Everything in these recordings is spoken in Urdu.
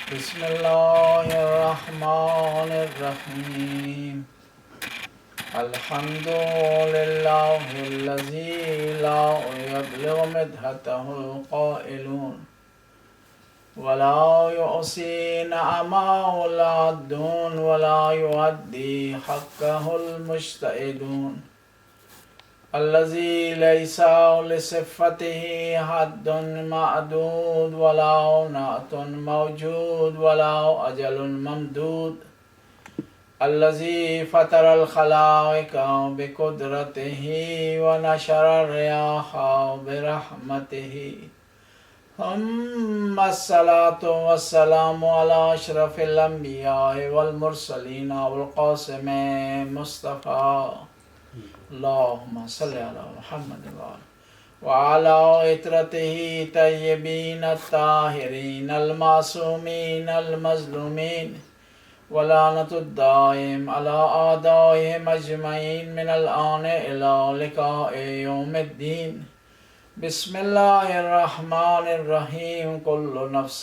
بسم الله الرحمن الرحيم الحمد لله الذي لا يبلغ مدحته القائلون ولا يحصي نعمه العادون ولا يؤدي حقه المجتهدون الذي ليس لصفته حد معدود ولا نعت موجود ولا أجل ممدود الذي فطر الخلائق بقدرته ونشر الرياح برحمته ثم الصلاة والسلام على أشرف الأنبياء والمرسلين والقاسم مصطفى اللهم صل على محمد وعلى عترته طيبين الطاهرين المعصومين المظلومين ولعنة الدائم على أعدائهم أجمعين من الآن إلى لقاء يوم الدين بسم الله الرحمن الرحيم كل نفس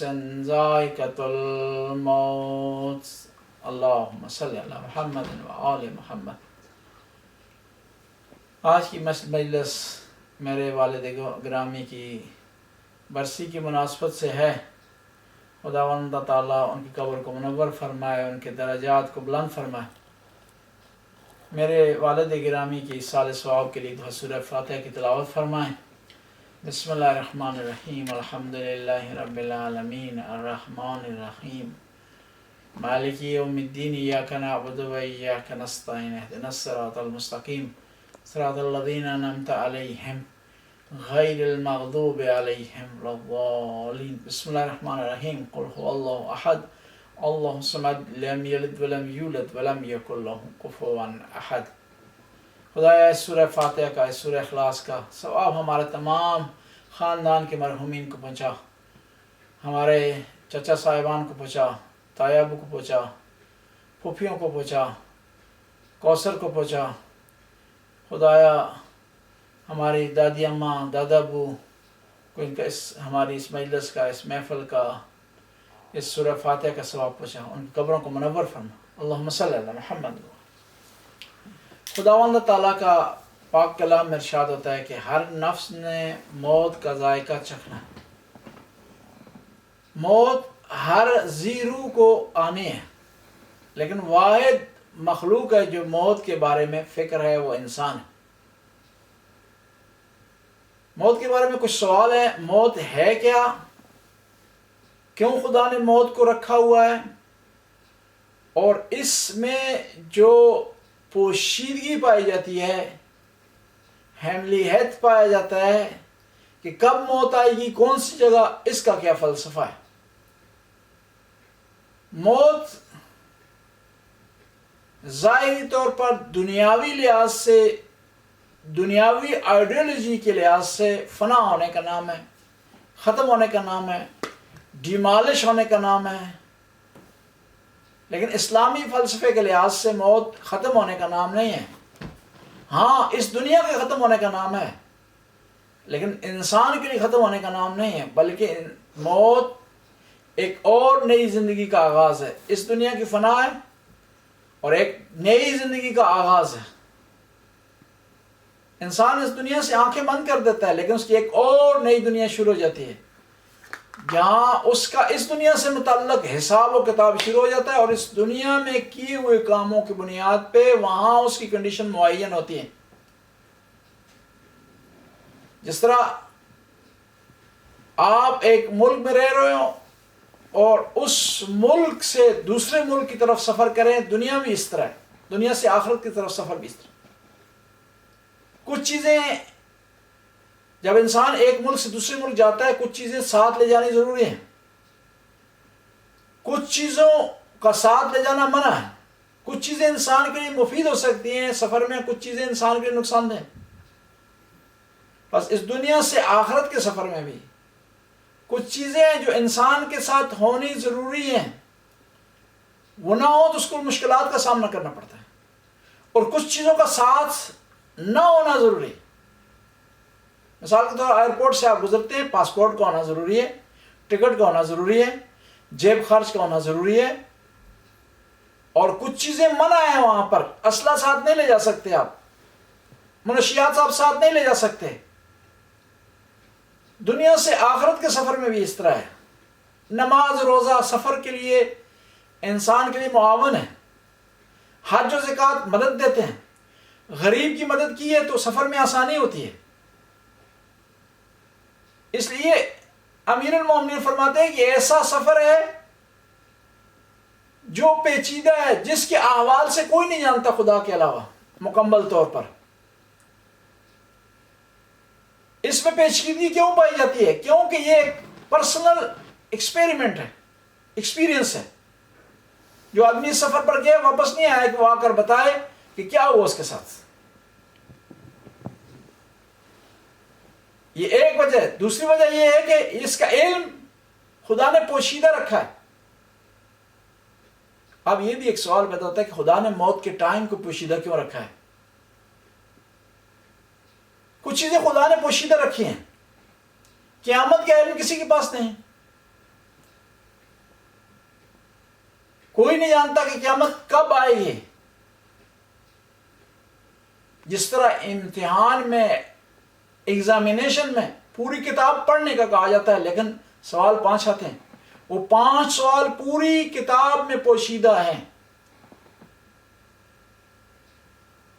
ذائقة الموت اللهم صل على محمد وآل محمد. آج کی مجلس میرے والد گرامی کی برسی کی مناسبت سے ہے. خداوند تعالیٰ ان کی قبر کو منور فرمائے، ان کے درجات کو بلند فرمائے. میرے والد گرامی کی سال ثواب کے لیے سورہ فاتحہ کی تلاوت فرمائیں. بسم اللہ الرحمن الرحیم الحمدللہ رب العالمین الرحمن الرحیم مالک یوم الدین ایاک نعبد و ایاک نستعین اهدنا الصراط المستقیم صراط الذین انعمت علیہم غیر المغضوب علیہم ولا الضالین. بسم اللہ الرحمن الرحیم قل هو اللہ احد اللہ الصمد لم یلد ولم یولد ولم یکن له کفوا احد. خدایا اس سورہ فاتحہ کا، اس سورہ اخلاص کا ثواب ہمارے تمام خاندان کے مرحومین کو پہنچا، ہمارے چچا صاحبان کو پہنچا، تایابو کو پہنچا، پھوپھیوں کو پہنچا، کوثر کو پہنچا. خدایا ہماری دادی اماں، دادا ابو کو ان کا ہماری اس مجلس کا، اس محفل کا، اس سورہ فاتحہ کا ثواب پہنچا. ان کی قبروں کو منور فرما. اللہم صلی علی محمد. خداوند تعالیٰ کا پاک کلام میں ارشاد ہوتا ہے کہ ہر نفس نے موت کا ذائقہ چکھنا ہے. موت ہر ذی روح کو آنی ہے، لیکن واحد مخلوق ہے جو موت کے بارے میں فکر ہے، وہ انسان ہے. موت کے بارے میں کچھ سوال ہے. موت ہے کیا؟ کیوں خدا نے موت کو رکھا ہوا ہے؟ اور اس میں جو پوشیدگی پائی جاتی ہے، ہیملی ہیتھ پایا جاتا ہے کہ کب موت آئے گی، کون سی جگہ، اس کا کیا فلسفہ ہے؟ موت ظاہری طور پر دنیاوی لحاظ سے، دنیاوی آئیڈیالوجی کے لحاظ سے فنا ہونے کا نام ہے، ختم ہونے کا نام ہے، ڈیمالش ہونے کا نام ہے. لیکن اسلامی فلسفے کے لحاظ سے موت ختم ہونے کا نام نہیں ہے. ہاں، اس دنیا کے ختم ہونے کا نام ہے، لیکن انسان کے لیے ختم ہونے کا نام نہیں ہے، بلکہ موت ایک اور نئی زندگی کا آغاز ہے. اس دنیا کی فنا ہے اور ایک نئی زندگی کا آغاز ہے. انسان اس دنیا سے آنکھیں بند کر دیتا ہے، لیکن اس کی ایک اور نئی دنیا شروع ہو جاتی ہے، جہاں اس کا اس دنیا سے متعلق حساب و کتاب شروع ہو جاتا ہے، اور اس دنیا میں کیے ہوئے کاموں کی بنیاد پہ وہاں اس کی کنڈیشن معین ہوتی ہے. جس طرح آپ ایک ملک میں رہ رہے ہو اور اس ملک سے دوسرے ملک کی طرف سفر کریں، دنیا بھی اس طرح ہے، دنیا سے آخرت کی طرف سفر بھی اس طرح. کچھ چیزیں جب انسان ایک ملک سے دوسرے ملک جاتا ہے، کچھ چیزیں ساتھ لے جانی ضروری ہیں، کچھ چیزوں کا ساتھ لے جانا منع ہے. کچھ چیزیں انسان کے لیے مفید ہو سکتی ہیں سفر میں، کچھ چیزیں انسان کے لیے نقصان دہ. بس اس دنیا سے آخرت کے سفر میں بھی کچھ چیزیں جو انسان کے ساتھ ہونی ضروری ہیں، وہ نہ ہو تو اس کو مشکلات کا سامنا کرنا پڑتا ہے. اور کچھ چیزوں کا ساتھ نہ ہونا ضروری. مثال کے طور ایئرپورٹ سے آپ گزرتے ہیں، پاسپورٹ کا ہونا ضروری ہے، ٹکٹ کا ہونا ضروری ہے، جیب خرچ کا ہونا ضروری ہے، اور کچھ چیزیں منع ہیں وہاں پر. اسلحہ ساتھ نہیں لے جا سکتے آپ، منشیات آپ ساتھ نہیں لے جا سکتے. دنیا سے آخرت کے سفر میں بھی اس طرح ہے. نماز روزہ سفر کے لیے انسان کے لیے معاون ہے. حج و زکوٰۃ مدد دیتے ہیں. غریب کی مدد کی ہے تو سفر میں آسانی ہوتی ہے. اس لیے امیر المومنین فرماتے ہیں کہ ایسا سفر ہے جو پیچیدہ ہے، جس کے احوال سے کوئی نہیں جانتا خدا کے علاوہ مکمل طور پر. اس میں پیچیدگی کیوں پائی جاتی ہے؟ کیونکہ یہ ایک پرسنل ایکسپیریمنٹ ہے، ایکسپیرینس ہے. جو آدمی سفر پر گیا واپس نہیں آیا کہ وہ آ کر بتائے کہ کیا ہوا اس کے ساتھ. یہ ایک وجہ ہے. دوسری وجہ یہ ہے کہ اس کا علم خدا نے پوشیدہ رکھا ہے. اب یہ بھی ایک سوال پیدا ہوتا ہے کہ خدا نے موت کے ٹائم کو پوشیدہ کیوں رکھا ہے؟ کچھ چیزیں خدا نے پوشیدہ رکھی ہیں. قیامت کا علم کسی کے پاس نہیں. کوئی نہیں جانتا کہ قیامت کب آئے گی. جس طرح امتحان میں، ایگزامینیشن میں پوری کتاب پڑھنے کا کہا جاتا ہے، لیکن سوال 5 آتے ہیں. وہ 5 سوال پوری کتاب میں پوشیدہ ہیں.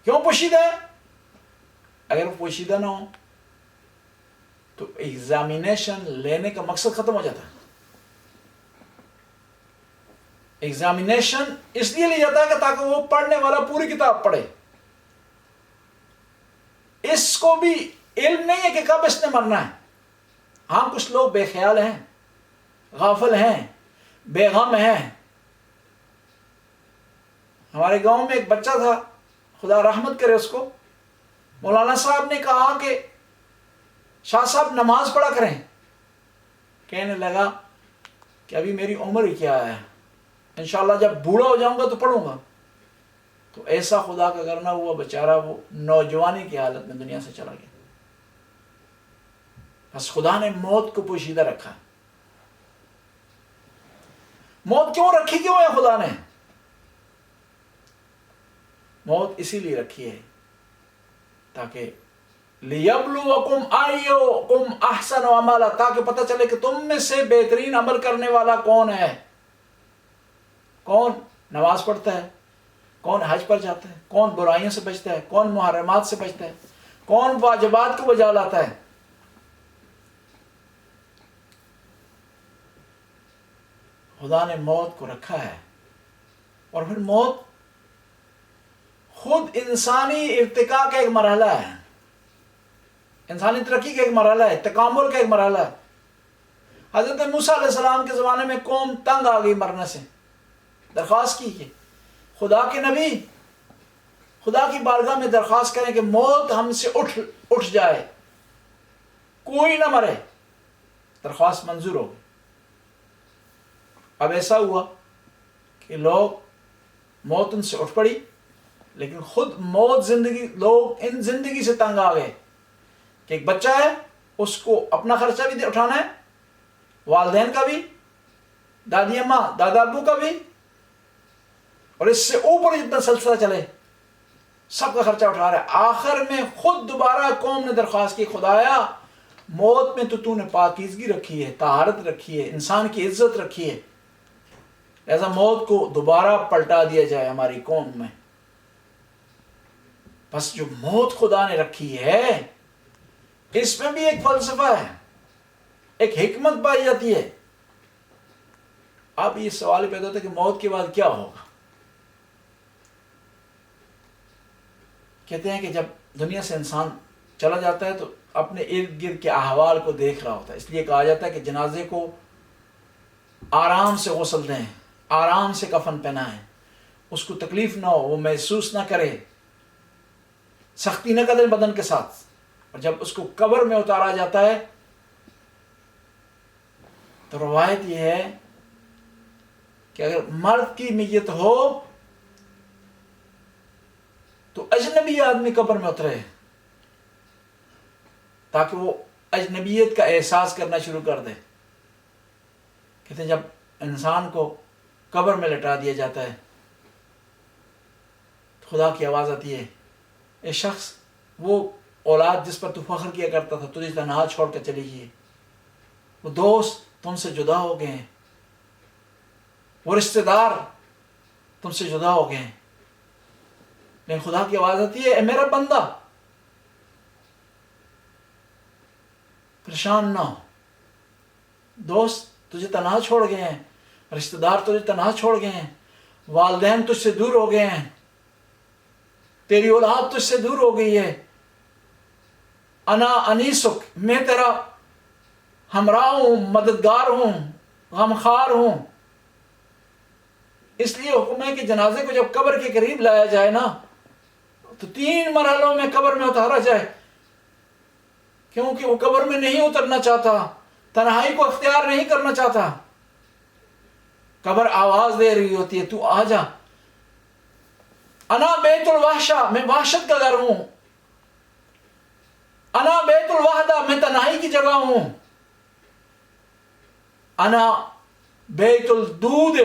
کیوں پوشیدہ ہے؟ اگر وہ پوشیدہ نہ ہو تو ایگزامینیشن لینے کا مقصد ختم ہو جاتا ہے. ایگزامینیشن اس لیے لیا جاتا ہے کہ تاکہ وہ پڑھنے والا پوری کتاب پڑھے. اس کو بھی علم نہیں ہے کہ کب اس نے مرنا ہے. ہاں کچھ لوگ بے خیال ہیں، غافل ہیں، بے غم ہیں. ہمارے گاؤں میں ایک بچہ تھا، خدا رحمت کرے اس کو. مولانا صاحب نے کہا کہ شاہ صاحب نماز پڑھا کریں. کہنے لگا کہ ابھی میری عمر ہی کیا ہے، انشاءاللہ جب بوڑھا ہو جاؤں گا تو پڑھوں گا. تو ایسا خدا کا کرنا ہوا، بیچارہ وہ نوجوانی کی حالت میں دنیا سے چلا گیا. بس خدا نے موت کو پوشیدہ رکھا. موت کیوں رکھی کیوں ہے خدا نے؟ موت اسی لیے رکھی ہے تاکہ لِيَبْلُوَكُمْ أَيُّكُمْ أَحْسَنُ عَمَلًا، تاکہ پتہ چلے کہ تم میں سے بہترین عمل کرنے والا کون ہے. کون نماز پڑھتا ہے، کون حج پر جاتا ہے، کون برائیوں سے بچتا ہے، کون محرمات سے بچتا ہے، کون واجبات کو بجا لاتا ہے. خدا نے موت کو رکھا ہے. اور پھر موت خود انسانی ارتقاء کا ایک مرحلہ ہے، انسانی ترقی کا ایک مرحلہ ہے، تکامل کا ایک مرحلہ ہے. حضرت موسیٰ علیہ السلام کے زمانے میں قوم تنگ آ گئی مرنے سے. درخواست کی کہ خدا کے نبی خدا کی بارگاہ میں درخواست کریں کہ موت ہم سے اٹھ جائے، کوئی نہ مرے. درخواست منظور ہو گئی. اب ایسا ہوا کہ موت ان سے اٹھ پڑی، لیکن خود موت لوگ ان زندگی سے تنگ آ گئے کہ ایک بچہ ہے، اس کو اپنا خرچہ بھی اٹھانا ہے، والدین کا بھی، دادی اماں دادا ابو کا بھی، اور اس سے اوپر جتنا سلسلہ چلے سب کا خرچہ اٹھا رہا ہے. آخر میں خود دوبارہ قوم نے درخواست کی، خدایا موت میں تو نے پاکیزگی رکھی ہے، طہارت رکھی ہے، انسان کی عزت رکھی ہے، لہذا موت کو دوبارہ پلٹا دیا جائے ہماری قوم میں. بس جو موت خدا نے رکھی ہے اس میں بھی ایک فلسفہ ہے، ایک حکمت پائی جاتی ہے. اب یہ سوال پیدا ہوتا ہے کہ موت کے بعد کیا ہوگا. کہتے ہیں کہ جب دنیا سے انسان چلا جاتا ہے تو اپنے ارد گرد کے احوال کو دیکھ رہا ہوتا ہے. اس لیے کہا جاتا ہے کہ جنازے کو آرام سے غسل دیں، آرام سے کفن پہنائیں، اس کو تکلیف نہ ہو، وہ محسوس نہ کرے، سختی نہ کرے بدن کے ساتھ. اور جب اس کو قبر میں اتارا جاتا ہے تو روایت یہ ہے کہ اگر مرد کی میت ہو تو اجنبی آدمی قبر میں اترے تاکہ وہ اجنبیت کا احساس کرنا شروع کر دے. کہتے ہیں جب انسان کو قبر میں لٹا دیا جاتا ہے، خدا کی آواز آتی ہے، اے شخص، وہ اولاد جس پر تو فخر کیا کرتا تھا تجھے تنہا چھوڑ کر چلی گئی، وہ دوست تم سے جدا ہو گئے ہیں، وہ رشتہ دار تم سے جدا ہو گئے ہیں. لیکن خدا کی آواز آتی ہے، اے میرا بندہ، پریشان نہ ہو، دوست تجھے تنہا چھوڑ گئے ہیں، رشتہ دار تجھے تنہا چھوڑ گئے ہیں، والدین تجھ سے دور ہو گئے ہیں، تیری اولاد تجھ سے دور ہو گئی ہے. انا انیسک، میں تیرا ہمراہ ہوں، مددگار ہوں، غمخوار ہوں. اس لیے حکم ہے کہ جنازے کو جب قبر کے قریب لایا جائے نا تو 3 مرحلوں میں قبر میں اتارا جائے، کیونکہ وہ قبر میں نہیں اترنا چاہتا، تنہائی کو اختیار نہیں کرنا چاہتا. قبر آواز دے رہی ہوتی ہے، تو آ جا. انا بیت الوحشہ، میں وحشت کا گھر ہوں. انا بیت الوحدہ، میں تنہائی کی جگہ ہوں. انا بیت الدود،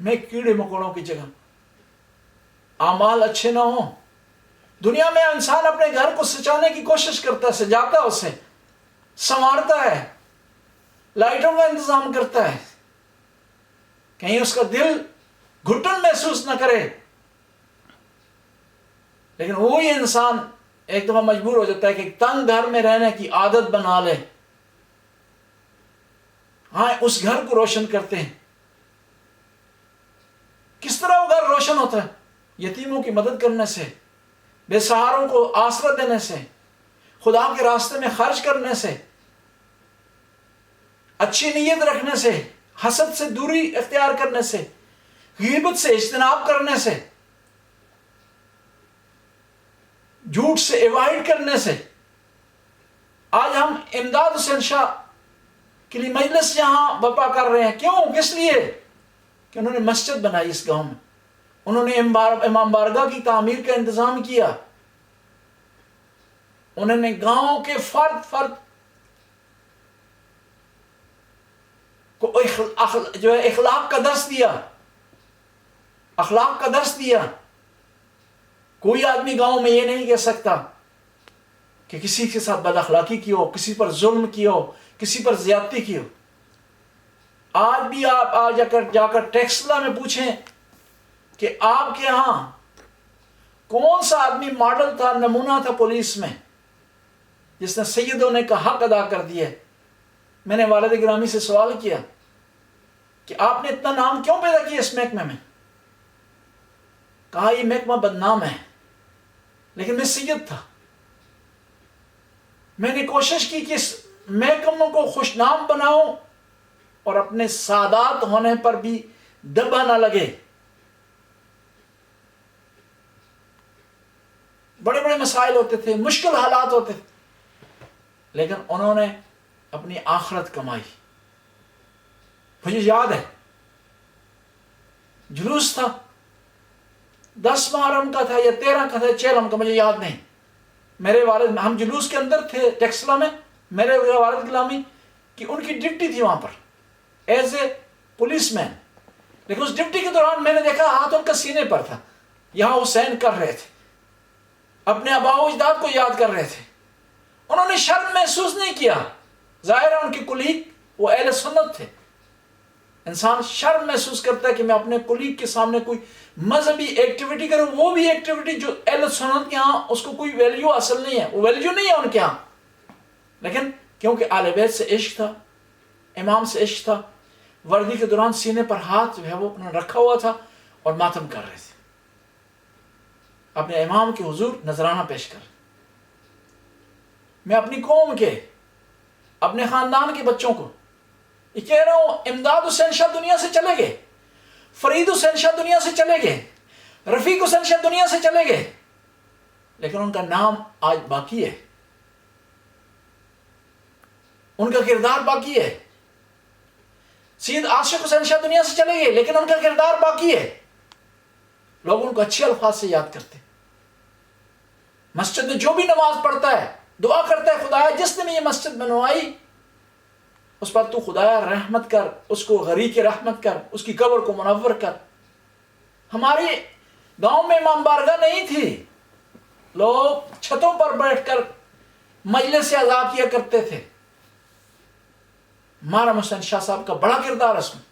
میں کیڑے مکوڑوں کی جگہ. اعمال اچھے نہ ہوں، دنیا میں انسان اپنے گھر کو سجانے کی کوشش کرتا ہے، سجاتا ہے، اسے سنوارتا ہے، لائٹوں کا انتظام کرتا ہے، کہیں اس کا دل گھٹن محسوس نہ کرے. لیکن وہی انسان ایک دفعہ مجبور ہو جاتا ہے کہ ایک تنگ گھر میں رہنے کی عادت بنا لے. ہاں، اس گھر کو روشن کرتے ہیں. کس طرح وہ گھر روشن ہوتا ہے؟ یتیموں کی مدد کرنے سے، بے سہاروں کو آسرا دینے سے، خدا کے راستے میں خرچ کرنے سے، اچھی نیت رکھنے سے، حسد سے دوری اختیار کرنے سے، غیبت سے اجتناب کرنے سے، جھوٹ سے ایوائڈ کرنے سے. آج ہم امداد حسین شاہ کے لیے مجلس یہاں برپا کر رہے ہیں. کیوں؟ کس لیے؟ کہ انہوں نے مسجد بنائی اس گاؤں میں، انہوں نے امام بارگاہ کی تعمیر کا انتظام کیا، انہوں نے گاؤں کے فرد کو جو ہے اخلاق کا درس دیا، اخلاق کا درس دیا. کوئی آدمی گاؤں میں یہ نہیں کہہ سکتا کہ کسی کے ساتھ بد اخلاقی کی ہو، کسی پر ظلم کی ہو، کسی پر زیادتی کی ہو. آج بھی آپ جا کر ٹیکسلا میں پوچھیں کہ آپ کے ہاں کون سا آدمی ماڈل تھا، نمونہ تھا پولیس میں، جس نے سیدوں نے کا حق ادا کر دیا. میں نے والد گرامی سے سوال کیا کہ آپ نے اتنا نام کیوں پیدا کیا اس محکمے میں؟ کہا یہ محکمہ بدنام ہے، لیکن میں سید تھا. میں نے کوشش کی کہ اس محکموں کو خوشنام بناؤں اور اپنے سادات ہونے پر بھی دبا نہ لگے. بڑے بڑے مسائل ہوتے تھے، مشکل حالات ہوتے تھے، لیکن انہوں نے اپنی آخرت کمائی. مجھے یاد ہے جلوس تھا، 10 محرم کا تھا یا 13 کا تھا، 6 کا، مجھے یاد نہیں. میرے والد، ہم جلوس کے اندر تھے ٹیکسلا میں، میرے والد گرامی کی ان کی ڈپٹی تھی وہاں پر ایز اے پولیس مین. لیکن اس ڈپٹی کے دوران میں نے دیکھا ہاتھ ان کا سینے پر تھا، یہاں حسین کر رہے تھے، اپنے آباء و اجداد کو یاد کر رہے تھے. انہوں نے شرم محسوس نہیں کیا. ظاہر ہے ان کے کلیگ وہ اہل سنت تھے. انسان شرم محسوس کرتا ہے کہ میں اپنے کلیگ کے سامنے کوئی مذہبی ایکٹیویٹی کروں، وہ بھی ایکٹیویٹی جو اہل سنت کے ہاں اس کو کوئی ویلیو حاصل نہیں ہے، وہ ویلیو نہیں ہے ان کے ہاں. لیکن کیونکہ اہل بیت سے عشق تھا، امام سے عشق تھا، وردی کے دوران سینے پر ہاتھ جو ہے وہ انہوں نے رکھا ہوا تھا اور ماتم کر رہے تھے، اپنے امام کے حضور نذرانہ پیش کر. میں اپنی قوم کے، اپنے خاندان کے بچوں کو یہ کہہ رہا ہوں، امداد حسین شاہ دنیا سے چلے گئے، فرید حسین شاہ دنیا سے چلے گئے، رفیق حسین شاہ دنیا سے چلے گئے، لیکن ان کا نام آج باقی ہے، ان کا کردار باقی ہے. سید عاشق حسین شاہ دنیا سے چلے گئے، لیکن ان کا کردار باقی ہے. لوگ ان کو اچھے الفاظ سے یاد کرتے. مسجد میں جو بھی نماز پڑھتا ہے دعا کرتا ہے، خدایا جس نے میں یہ مسجد بنوائی اس پر تو خدایا رحمت کر، اس کو غریق رحمت کر، اس کی قبر کو منور کر۔ ہمارے گاؤں میں امام بارگاہ نہیں تھی، لوگ چھتوں پر بیٹھ کر مجلس سے عزا کیا کرتے تھے۔ محرم حسین شاہ صاحب کا بڑا کردار اس میں،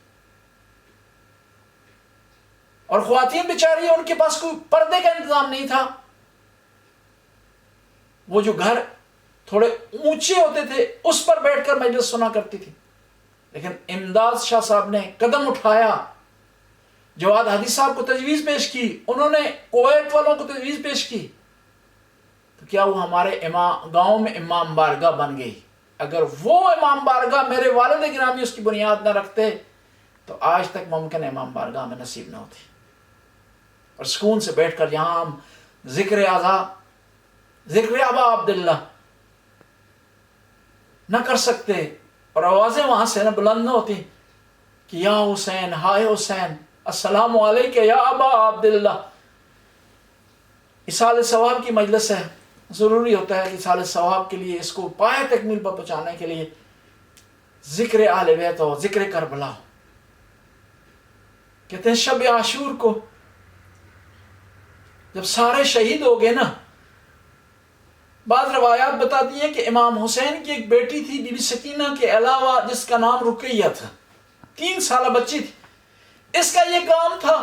اور خواتین بیچاری ان کے پاس کوئی پردے کا انتظام نہیں تھا، وہ جو گھر تھوڑے اونچے ہوتے تھے اس پر بیٹھ کر مجلس سنا کرتی تھی۔ لیکن امداد شاہ صاحب نے قدم اٹھایا، جواد حدیث صاحب کو تجویز پیش کی، انہوں نے کویت والوں کو تجویز پیش کی، تو کیا وہ ہمارے گاؤں میں امام بارگاہ بن گئی۔ اگر وہ امام بارگاہ میرے والد گرامی اس کی بنیاد نہ رکھتے تو آج تک ممکن امام بارگاہ میں نصیب نہ ہوتی، اور سکون سے بیٹھ کر یہاں ہم ذکر ابا عبداللہ نہ کر سکتے، اور آوازیں وہاں سے نہ بلند نہ ہوتی کہ یا حسین، ہائے حسین، السلام علیکہ یا ابا عبداللہ۔ اصال ثواب کی مجلس ہے، ضروری ہوتا ہے کہ اصال ثواب کے لیے، اس کو پائے تکمیل پر پہنچانے کے لیے ذکر اہل بیت ہو، ذکر کربلا ہو۔ کہتے ہیں شب عاشور کو جب سارے شہید ہو گئے نا، بعض روایات بتاتی ہیں کہ امام حسین کی ایک بیٹی تھی بی بی سکینہ کے علاوہ، جس کا نام رقیہ تھا، 3 سالہ بچی تھی۔ اس کا یہ کام تھا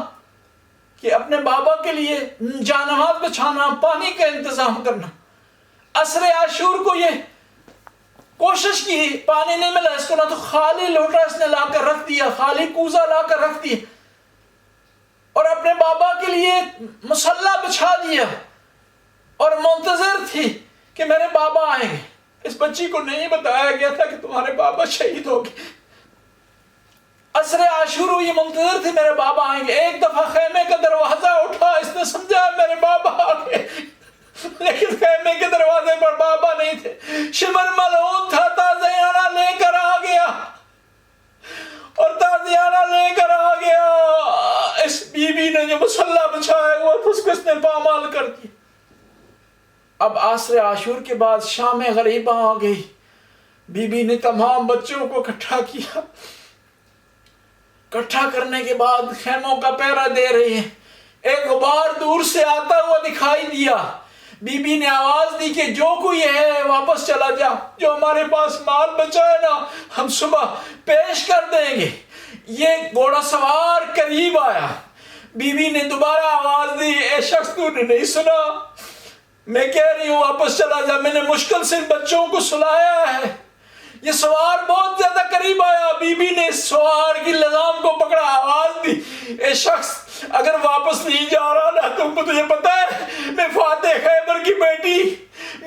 کہ اپنے بابا کے لیے جانماز بچھانا، پانی کا انتظام کرنا۔ عصر عاشور کو یہ کوشش کی، پانی نہیں ملا اس کو، نہ تو خالی لوٹا اس نے لا کر رکھ دیا، خالی کوزہ لا کر رکھ دیا، اور اپنے بابا کے لیے مصلی بچھا دیا، اور منتظر تھی کہ میرے بابا آئیں گے۔ اس بچی کو نہیں بتایا گیا تھا کہ تمہارے بابا شہید ہو گئے۔ عصر عاشور یہ منتظر تھی میرے بابا آئیں گے۔ ایک دفعہ خیمے کا دروازہ اٹھا، اس نے سمجھا میرے بابا آ گئے، لیکن خیمے کے دروازے پر بابا نہیں تھے۔ شمر ملعون تھا، تازیانہ لے کر آ گیا، اور تازیانہ لے کر آ گیا۔ اس بی بی نے جو مصلی بچھایا ہوا تھا اس کو اس نے پامال کر دیا۔ اب عصر عاشور کے بعد شام غریبہ آ گئی، بی بی نے تمام بچوں کو اکٹھا کیا، اکٹھا کرنے کے بعد خیموں کا پہرا دے رہی ہے۔ ایک غبار دور سے آتا ہوا دکھائی دیا، بی بی نے آواز دی کہ جو کوئی ہے واپس چلا جا، جو ہمارے پاس مال بچا ہے نا ہم صبح پیش کر دیں گے۔ یہ گھوڑا سوار قریب آیا، بی بی نے دوبارہ آواز دی، اے شخص تو نے نہیں سنا، میں کہہ رہی ہوں واپس چلا جا، میں نے مشکل سے بچوں کو سلایا ہے۔ یہ سوار بہت زیادہ قریب آیا، بی بی نے سوار کی لگام کو پکڑا، آواز دی، اے شخص اگر واپس نہیں جا رہا نا، تم کو تجھے پتا ہے میں فاتح خیبر کی بیٹی،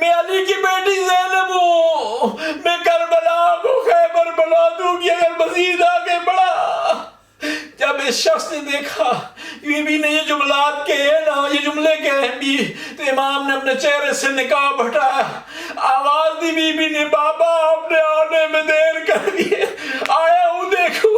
میں علی کی بیٹی زینب ہوں، میں کربلا کو خیبر بلا دوں گی اگر مزید آگے بڑھا۔ جب اس شخص نے دیکھا بی بی نے یہ جملات کہے نا، یہ جملے کہے بھی، تو امام نے اپنے چہرے سے نقاب ہٹایا، آواز دی بی بی نے، بابا آپ نے آنے میں دیر کر دی، آیا ہوں دیکھو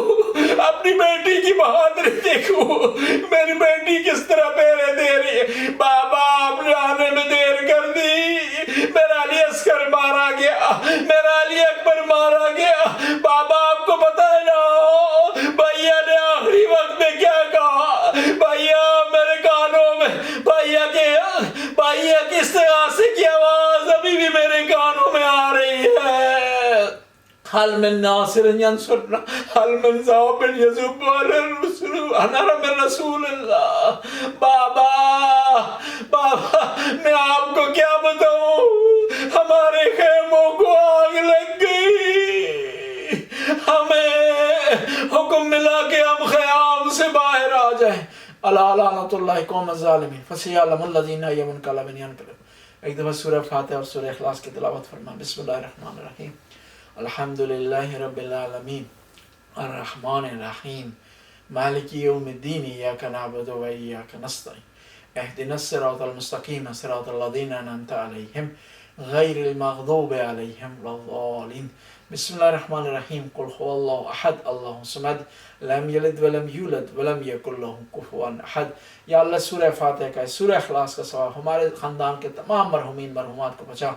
اپنی بیٹی کی بہادری دیکھو، میری بیٹی کس طرح پہرے دے رہی ہے۔ بابا آپ نے آنے میں دیر کر دی، میرا علی اصغر مارا گیا، میرا علی اکبر مارا گیا۔ بابا آپ کو پتا ہے نا بھائیا نے آخری وقت میں کیا کہا، بھائیا میرے کانوں میں بھائیا کی استغاثے کی آواز ابھی بھی میرے کانوں میں آ رہی ہے، حل من ناصر ینصرنا، حل من ذاب یذب علی الرسل، انر من رسول اللہ۔ بابا میں آپ کو کیا بتاؤں، ہمارے خیموں کو آگ لگ گئی، ہمیں حکم ملا کہ ہم خیام سے باہر آ جائیں۔ اللہ لعنت اللہ قوم الظالمین فسیعلم الذین ینقلبون ینقلب۔ ایک دفعہ سورہ فاتحہ اور سورہ اخلاص کی تلاوت فرمائیں۔ بسم اللہ الرحمن الرحیم، الحمدللہ رب العالمین الرحمن الرحیم مالک یوم الدین، ایاک نعبد و ایاک نستعین، اہدنا الصراط المستقیم صراط الذین انعمت علیہم غیر المغضوب علیہم ولا الضالین۔ بسم اللہ الرحمن الرحیم، قل هو اللہ احد اللہ الصمد لم یلد ولم یولد ولم یکن لہ کفوا احد۔ یا اللہ سورہ فاتحہ کا، سورہ اخلاص کا ثواب ہمارے خاندان کے تمام مرحومین مرحومات کو پہنچا،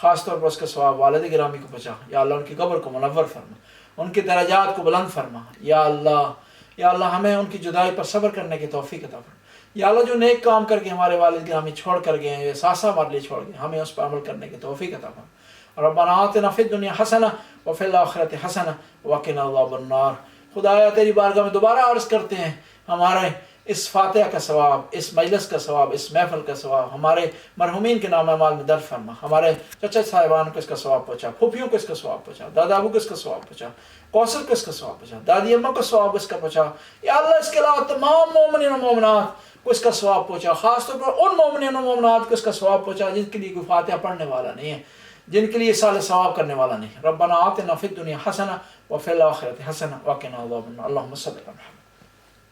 خاص طور پر اس کا ثواب والد گرامی کو پہنچا۔ یا اللہ ان کی قبر کو منور فرما، ان کے درجات کو بلند فرما یا اللہ ہمیں ان کی جدائی پر صبر کرنے کی توفیق عطا فرما یا اللہ جو نیک کام کر کے ہمارے والد گرامی چھوڑ کر گئے ہیں، یہ احساسہ ہمارے لیے چھوڑ گئے، ہمیں اس پر عمل کرنے کی توفیق عطا فرما ربنا آتنا فی الدنیا حسنہ وفی الآخرۃ حسنہ وقنا عذاب النار۔ خدایا تیری بارگاہ میں دوبارہ عرض کرتے ہیں ہمارے اس فاتحہ کا ثواب، اس مجلس کا ثواب، اس محفل کا ثواب ہمارے مرحومین کے نام اعمال میں درج فرما، ہمارے چچا صاحبان کو اس کا ثواب پہنچا، پھوپھیوں کو اس کا ثواب پہنچا، دادا ابو کو اس کا ثواب پہنچا، کوثر کو اس کا ثواب پہنچا، دادی اماں کو ثواب اس کا پہنچا یا اللہ اس کے علاوہ تمام مومنین و مومنات کو اس کا ثواب پہنچا، خاص طور پر ان مومنین و مومنات کو اس کا ثواب پہنچا جن کے لیے کوئی فاتحہ پڑھنے والا نہیں ہے، جن کے لیے سال ثواب کرنے والا نہیں۔ ربنا آتنا فی الدنیا حسنہ وفی الآخرۃ حسنہ وقنا عذاب النار۔ اللہم صلی علی محمد۔